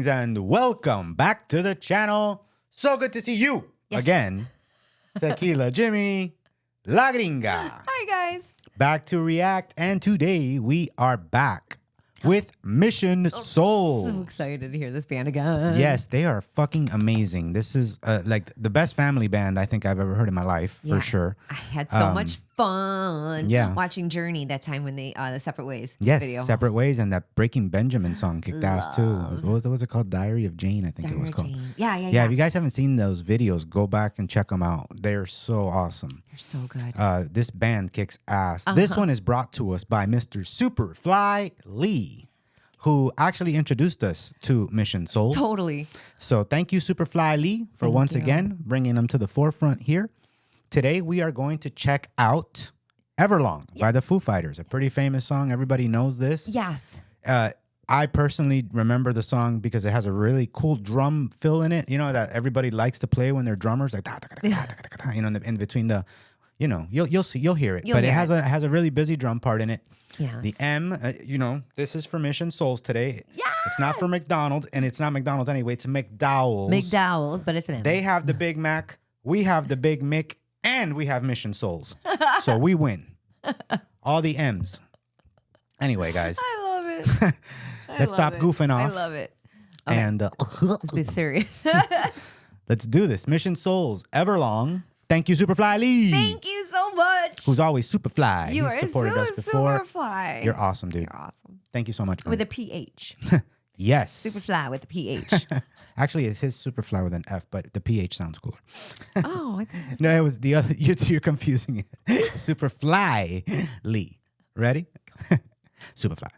Greetings and welcome back to the channel. So good to see you again. Tequila Jimmy, La Gringa. Hi, guys. Back to react, and today we are back with Mission Soul. So excited to hear this band again. Yes, they are fucking amazing. This is like the best family band I think I've ever heard in my life, for sure. I had so much fun watching Journey that time when they the Separate Ways video. Separate Ways, and that Breaking Benjamin song kicked ass too. What was it called? Diary of Jane, I think it was called. Yeah. If you guys haven't seen those videos, go back and check them out. They're so awesome. They're so good. This band kicks ass. This one is brought to us by Mr. Superfly Lee, who actually introduced us to Mission Soul. Totally. So thank you, Superfly Lee, for once again bringing them to the forefront here. Today, we are going to check out Everlong by the Foo Fighters, a pretty famous song. Everybody knows this. Yes. I personally remember the song because it has a really cool drum fill in it, you know, that everybody likes to play when they're drummers, like, you know, in between the, you know, you'll hear it. But it has a really busy drum part in it. Yes. The M, you know, this is for Mission Souls today. Yeah. It's not for McDonald's, and it's not McDonald's anyway. It's McDowell's. McDowell's, but it's an M. They have the Big Mac. We have the Big Mick. And we have Mission Souls. So we win. All the M's. Anyway, guys. I love it. Let's stop goofing off. I love it. Okay. And let's be serious. let's do this. Mission Souls, Everlong. Thank you, Superfly Lee. Thank you so much. Who's always Superfly. You He's are supported us before. Superfly. You're awesome, dude. You're awesome. Thank you so much, man. With a PH. Yes. Superfly with a PH. Actually, it's his Superfly with an F, but the PH sounds cooler. Oh, I think No, it was the other. You're confusing it. Superfly Lee. Ready? Superfly.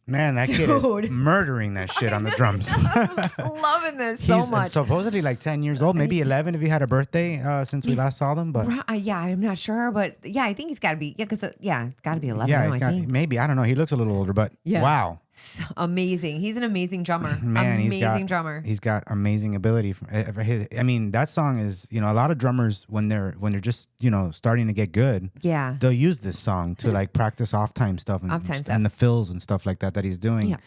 Man, that kid is murdering that shit on the drums. Loving this so much. He's supposedly like 10 years old, maybe 11 if he had a birthday since we last saw them. But yeah, I'm not sure, but yeah, I think he's got to be it's got to be 11. Yeah, I think. Maybe, I don't know. He looks a little older, but wow. So amazing. He's an amazing drummer. Man, amazing drummer. He's got amazing ability. I mean, that song is, a lot of drummers when they're just, starting to get good, they'll use this song to like practice off time stuff and the fills and stuff like that he's doing. Yeah.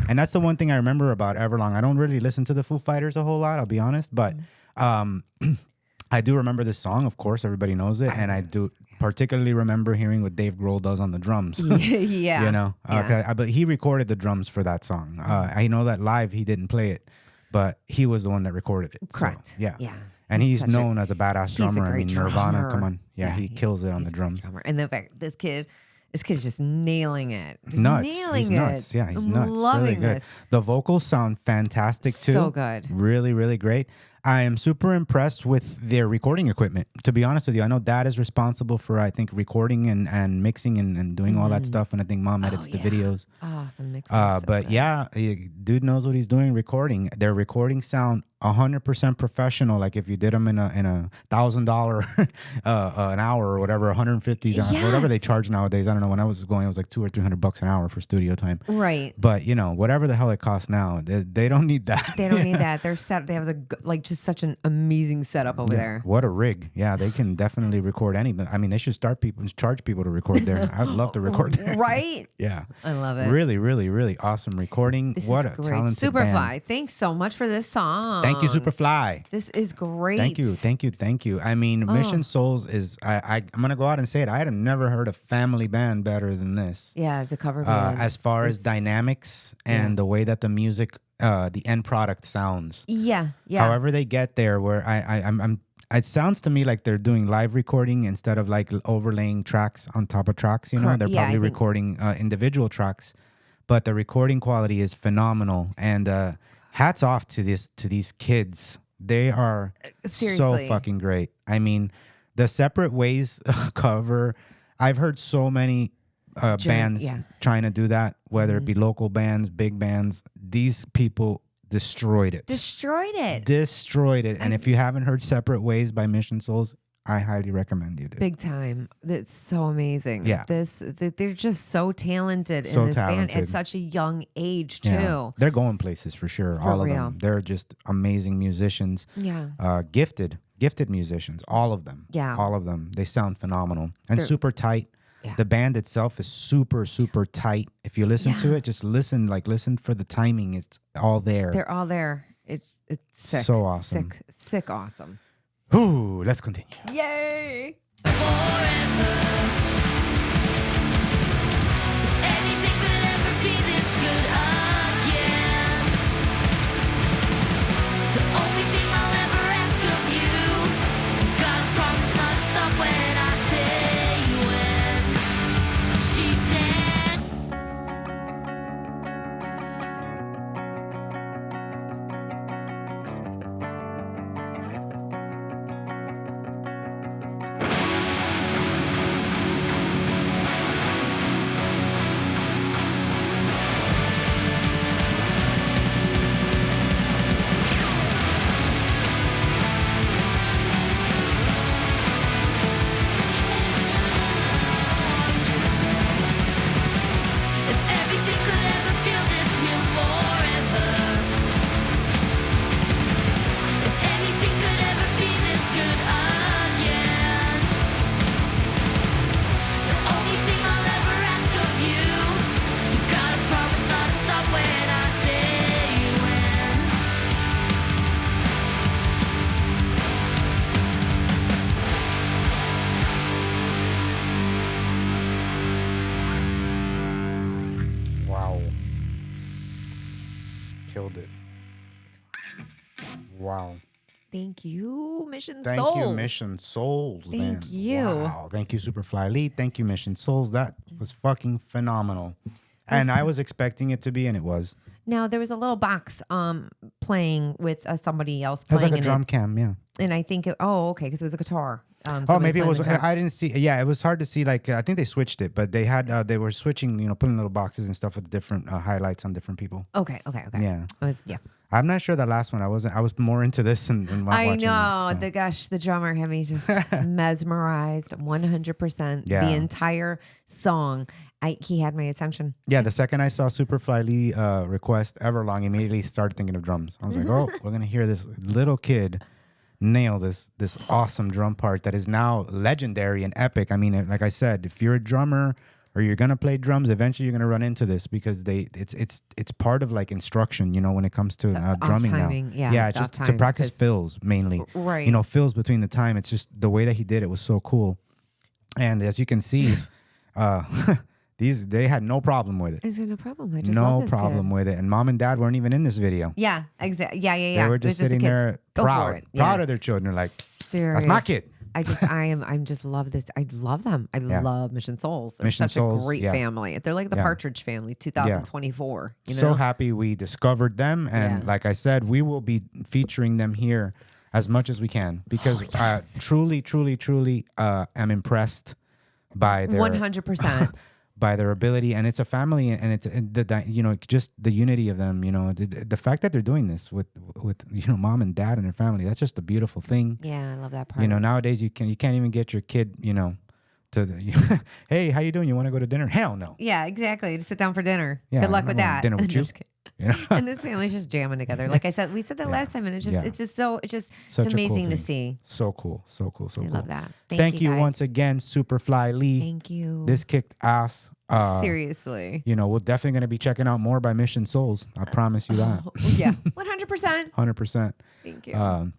And that's the one thing I remember about Everlong. I don't really listen to the Foo Fighters a whole lot, I'll be honest, but I do remember this song, of course, everybody knows it, and I do particularly remember hearing what Dave Grohl does on the drums. Yeah. But he recorded the drums for that song. I know that live he didn't play it, but he was the one that recorded it. Correct. So, yeah. And he's known as a badass drummer. I mean, Nirvana, drummer. come on. Yeah, he kills it on the drums. And the fact this kid is just nailing it. Just nuts. Nailing he's it. Nuts. Yeah, he's nuts. Loving really good. this. The vocals sound fantastic too. So good. Really, really great. I am super impressed with their recording equipment, to be honest with you. I know Dad is responsible for, I think, recording and mixing and doing all that stuff. And I think Mom edits the videos. Oh, the mixing. But yeah, dude knows what he's doing recording. Their recording sound 100% professional. Like if you did them in a $1,000 an hour or whatever, $150, whatever they charge nowadays. I don't know. When I was going, it was like $200 or $300 an hour for studio time. Right. But whatever the hell it costs now, they don't need that. They don't need that. They're set. They have just such an amazing setup over there. What a rig. Yeah, they can definitely record anything. I mean, they should charge people to record there. I'd love to record there. Right? Yeah. I love it. Really, really, really awesome recording. What a talented Superfly, band. Thanks so much for this song. Thank you, Superfly. This is great. Thank you. I mean, Mission Souls is, I'm going to go out and say it. I had never heard a family band better than this. Yeah, it's a cover band. As far as dynamics and the way that the music, the end product sounds. Yeah. However they get there, where it sounds to me like they're doing live recording instead of like overlaying tracks on top of tracks. They're probably recording individual tracks, but the recording quality is phenomenal. And hats off to these kids. They are so fucking great. I mean, the Separate Ways cover, I've heard so many bands trying to do that, whether it be local bands, big bands. These people destroyed it. And if you haven't heard Separate Ways by Mission Souls, I highly recommend you do. Big time. That's so amazing. Yeah. They're just so talented in this band at such a young age too. Yeah. They're going places for sure. All of them. They're just amazing musicians. Yeah. Gifted musicians. All of them. Yeah. All of them. They sound phenomenal and super tight. Yeah. The band itself is super, super tight. If you listen to it, just listen for the timing. It's all there. They're all there. It's sick. So awesome. Sick awesome. Ooh, let's continue. Yay! Forever. If anything could ever be this good again, the only thing I'll ever ask of you, you gotta promise not to stop when I say when. She said, if everything could ever feel this real forever, if anything could ever be this good again, the only thing I'll ever ask of you, you gotta promise not to stop when I say when. Wow. Killed it. Wow. Thank you, Mission Souls. Thank you, Mission Souls. Thank you. Wow. Thank you, Superfly Elite. Thank you, Mission Souls. That was fucking phenomenal. And I was expecting it to be, and it was. Now there was a little box playing with somebody else It was playing like a drum cam, yeah. and I think okay, because it was a guitar. Oh, maybe it was. I didn't see. Yeah, it was hard to see. Like I think they switched it, but they had they were switching. Putting little boxes and stuff with different highlights on different people. Okay. Yeah. Yeah. I'm not sure that last one. I wasn't. I was more into this and I watching know. it, so. The drummer had me just mesmerized 100%. Yeah. The entire song. He had my attention. Yeah, the second I saw Superfly Lee request Everlong, immediately started thinking of drums. I was like, oh, we're gonna hear this little kid nail this awesome drum part that is now legendary and epic. I mean, like I said, if you're a drummer or you're gonna play drums, eventually you're gonna run into this because it's part of like instruction, when it comes to drumming timing, now. yeah, just to practice fills mainly. Right. Fills between the time. It's just the way that he did it was so cool. And as you can see, they had no problem with it. Is it a problem? I just No love this problem kid. with it. And mom and dad weren't even in this video. Yeah, exactly. Yeah. They were just sitting there proud of their children. Like, Serious. that's my kid. I'm just love this. I love them. I love Mission Souls. They're Mission such Souls, a great yeah. family. They're like the Partridge Family, 2024. So happy we discovered them. And like I said, we will be featuring them here as much as we can because I truly am impressed by their 100%. by their ability, and it's a family, and it's just the unity of them. The fact that they're doing this with mom and dad and their family, that's just a beautiful thing. Yeah, I love that part. Nowadays you can't even get your kid, to hey, how you doing? You want to go to dinner? Hell no. Yeah, exactly. To sit down for dinner. Yeah, Good luck with that. Dinner with you. And this family's just jamming together. Like I said, we said that last time, and it's amazing to see. So cool. I love that. Thank you guys. once again, Superfly Lee. Thank you. This kicked ass. Seriously. We're definitely going to be checking out more by Mission Souls. I promise you that. Yeah, 100%. 100%. Thank you.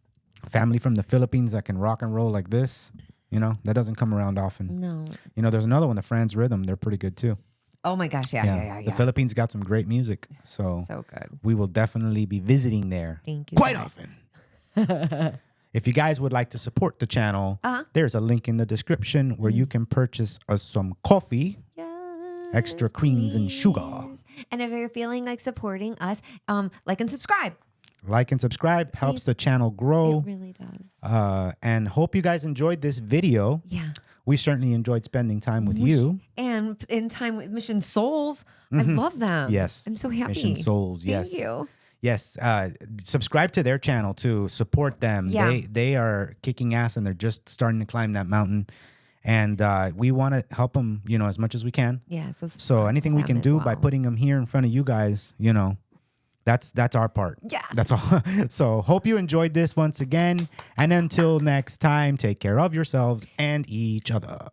Family from the Philippines that can rock and roll like this. That doesn't come around often. No. There's another one, the Franz Rhythm. They're pretty good too. Oh my gosh, yeah. The Philippines got some great music. So good. we will definitely be visiting there Thank you. quite often. If you guys would like to support the channel, there's a link in the description where you can purchase us some coffee, extra creams and sugar. And if you're feeling like supporting us, like and subscribe. Like and subscribe helps the channel grow. It really does. And hope you guys enjoyed this video. Yeah. We certainly enjoyed spending time with you. And in time with Mission Souls. I love them. Yes. I'm so happy. Mission Souls, yes. Thank you. Yes. Subscribe to their channel to support them. Yeah. They are kicking ass and they're just starting to climb that mountain. And we want to help them, as much as we can. Yeah. So anything we can do by putting them here in front of you guys, that's our part. Yeah. That's all. So hope you enjoyed this once again. And until next time, take care of yourselves and each other.